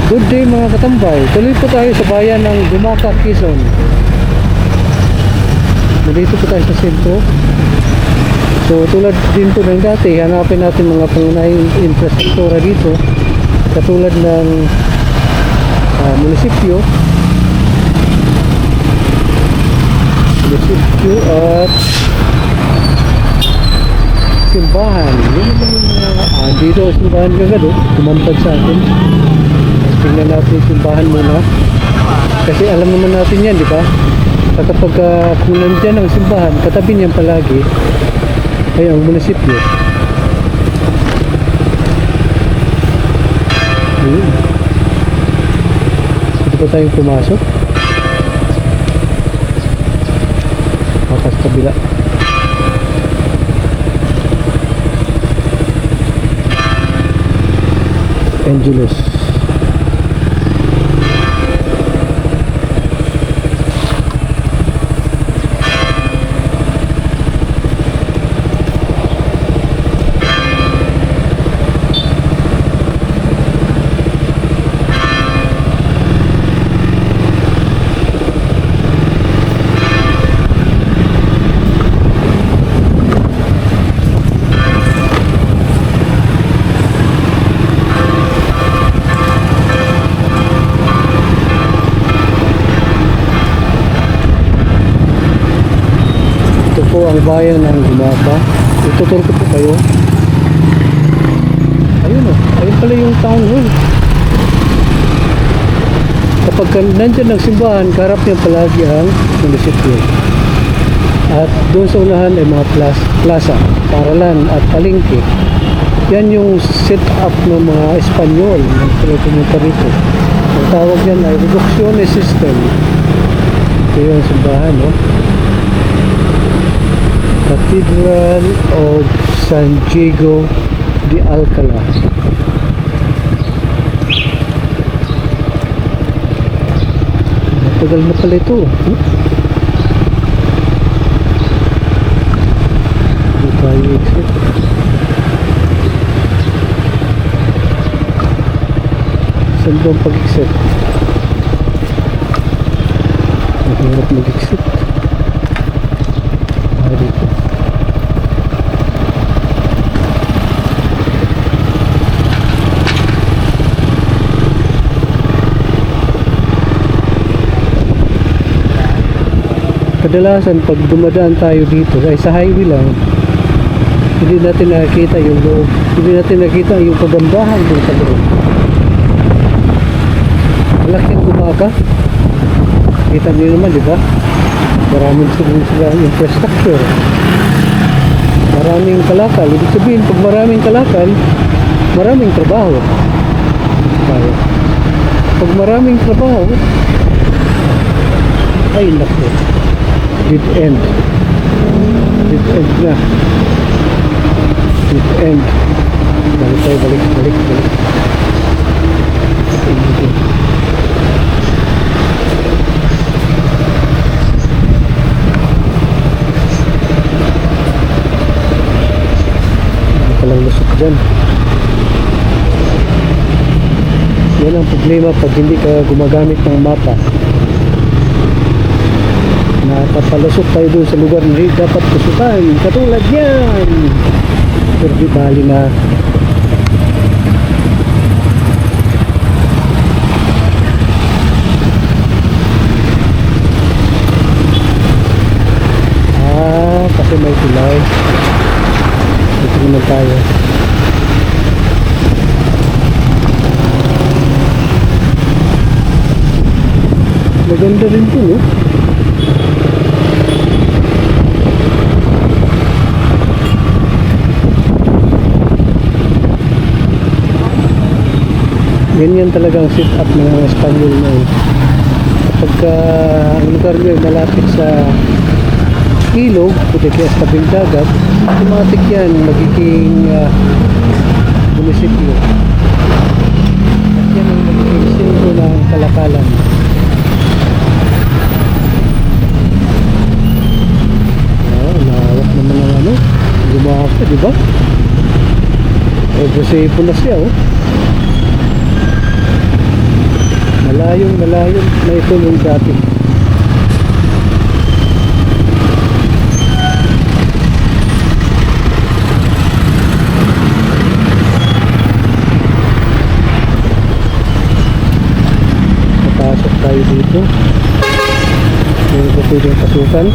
Good day mga katambay. Tuloy po tayo sa bayan ng Dumaca, Quezon. Dito po tayo sa sentro. So tulad din po ng dati, hanapin natin mga pangunahing infrastruktura dito. Katulad ng munisipyo at simbahan. Dito simbahan kagad, tumambad sa atin. Tingnan natin yung simbahan muna. Kasi alam naman natin yan, di ba? Kapag kung nandyan ang simbahan, katabi niyan palagi ay ang munisipyo. Dito pa tayong pumasok. Makas kabila. Angelos. Ang bayan ng Dumaca. Ituturo ko po kayo. Ayun o. Ayun pala yung town hall. Kapag nandyan ang simbahan, karap niya palagi ang munisipyo. At doon sa unahan ay mga plaza, paralan at palengke. Yan yung set up ng mga Espanyol ng pumunta rito. Ang tawag yan ay reducciones system. Ito yung simbahan, no? Cathedral of San Diego de Alcala. Matagal na pala ito. Hindi tayo exit. Saan ba ang pag-exit? Mahirap mag-exit. Dito. Kadalasan pag dumadaan tayo dito ay sa highway lang, hindi natin nakikita yung loob, hindi natin nakikita yung kagandahan dun sa loob. Malaki ang Dumaca, kita niyo naman, di ba? Maraming sila infrastructure, maraming kalakal. Ibig sabihin, pag maraming kalakal, maraming trabaho. Pag maraming trabaho, ay naku, dead end. Dead end na. Dead end. Balik tayo, balik. Palang lusok dyan. Yan ang problema pag hindi ka gumagamit ng mapa. Napapalusok tayo doon sa lugar na dapat kusutan, katulad yan. Pero di bali na. Kasi may tulay. Dito naman tayo. Maganda rin po, no? Ganyan talagang sit up ng mga Espanyol na yun. Kapag ang lugar nyo ay malapit sa ilog, puti kaya sa tabing dagat, automatic yan magiging munisipyo. At yan ang magiging sentro ng kalakalan. Lawak naman ng ano, Dumaca, di ba? Jose po na siya, oh. Malayong na ito yung dati. Papasok tayo dito. Hindi ba pwedeng pasukan?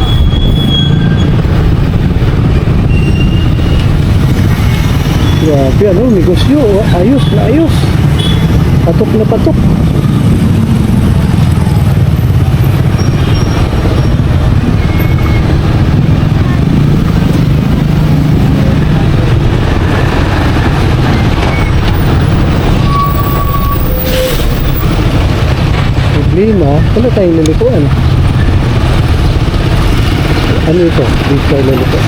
Grabe, ano, negosyo. Ayos na ayos. Patok na patok. Problema, wala tayong lalikuan. Ano ito? Dito tayo lalito.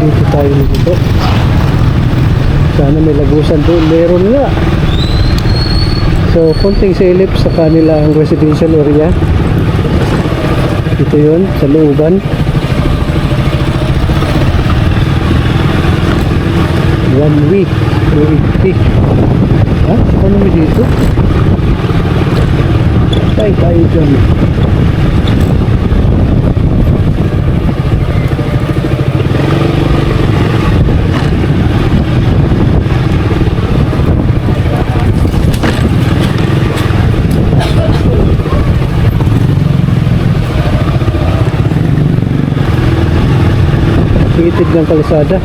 Dito tayo lalito. Sana may lagusan doon. Meron nga. So, konting silip sa kanilang residential area. Ito yun, sa looban. 1 week. 280. Ha? Ano mo dito? Tayo dyan. Kitid ng kalsada.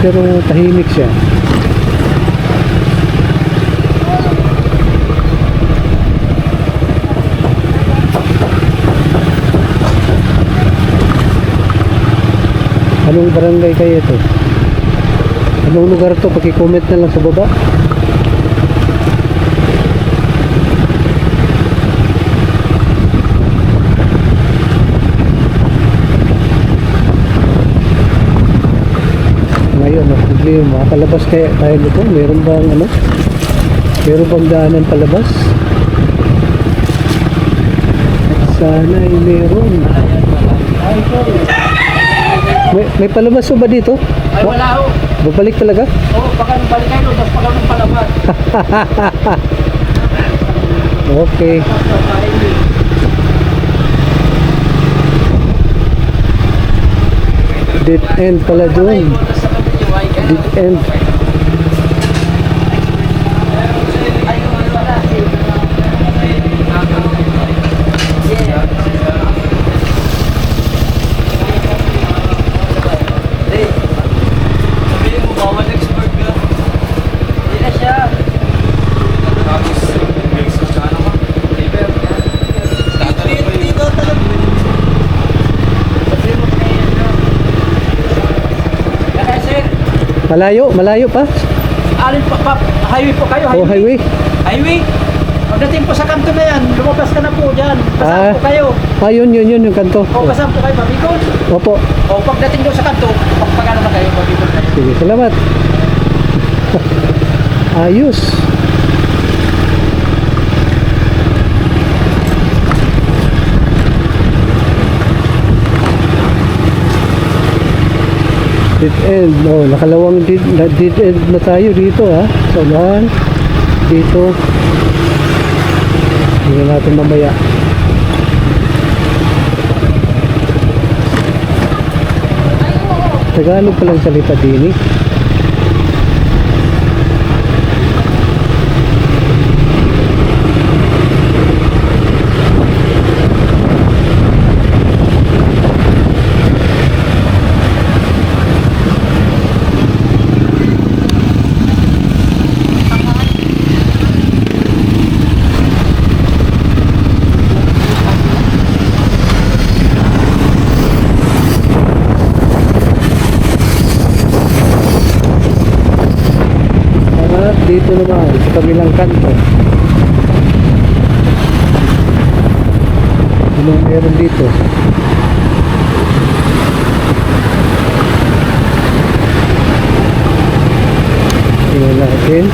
Pero tahimik siya. Anong barangay kayo ito? Anong lugar to? Paki-comment na lang sa baba. Ngayon, problema, makalabas kaya tayo dito? Meron bang ano? Meron bang daanan palabas? Sana ay meron. May palabas ba dito? Ay, wala ho. Babalik talaga? Oo, baka nung balik kayo, tapos baka nung palabas. Okay. Dead end pala dun. Dead end. Malayo pa? Alin pa, highway po kayo, O highway? Highway? Pagdating po sa kanto na yan, lumabas ka na po dyan. Pasaan po kayo. Yun yung kanto. O, pasaan po kayo, Babikon. Opo. O, pagdating doon sa kanto, pagpagano na kayo, Babikon kayo. Sige, salamat. Ayos. Dead end. Oh, nakalawang dead end na tayo dito ha. So, unahan. Dito. Hindi natin mamaya. Tagalog pa lang salita din eh. Dito naman sa kabilang kanto, anong meron dito? Tingnan natin.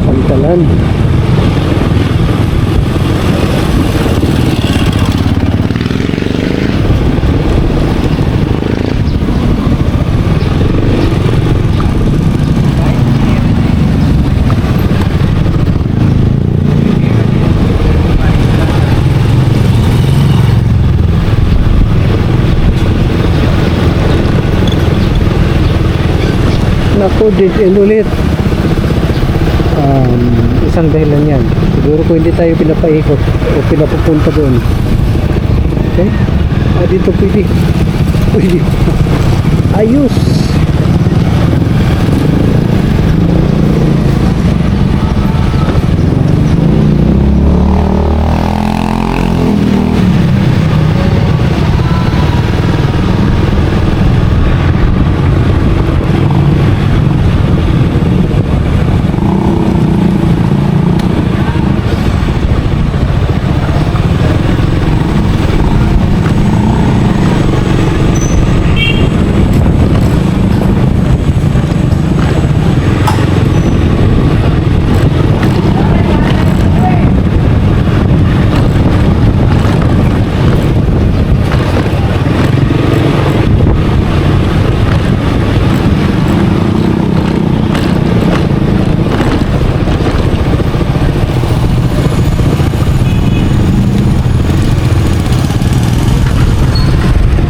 Pantalan. Naku, dead end ulit. Isang dahilan yan. Siguro kung hindi tayo pinapaikot o pinapupunta doon. Okay? Dito pwede. Pwede. Ayos!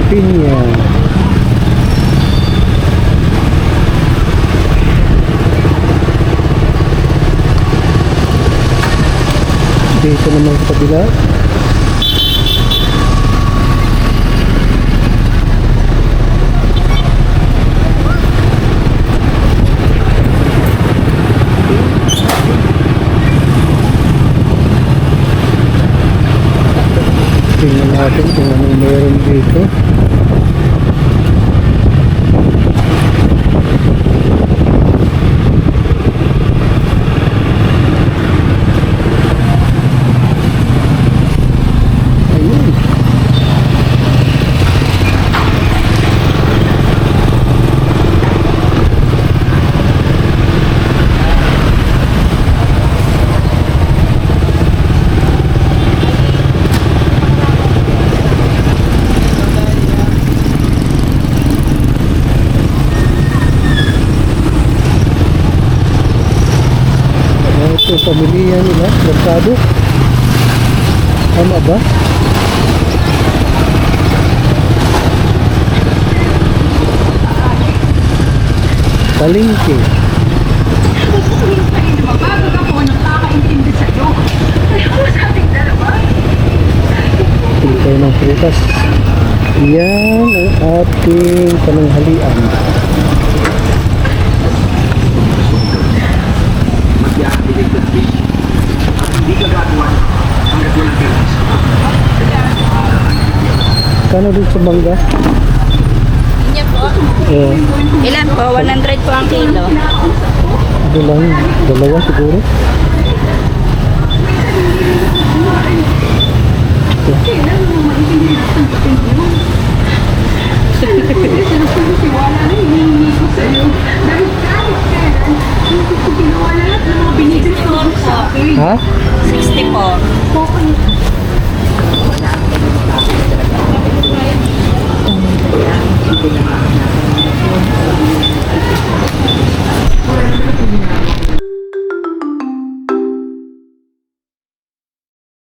Pinya. Dito naman sa kabila. Tingnan natin kung anong meron dito. Ayun. Ito, pamilya nila, merkado. Tama ba? Palengke. Mabagag ako nang kakaintindi sa'yo. Ayaw mo sa ating dalawa. Pili tayo ng prutas. Yan ang ating pananghalian. Kano dito sa mangga? Inyo po. Eh, Ilan po? 100 po ang kilo. ito lang, dalawa siguro.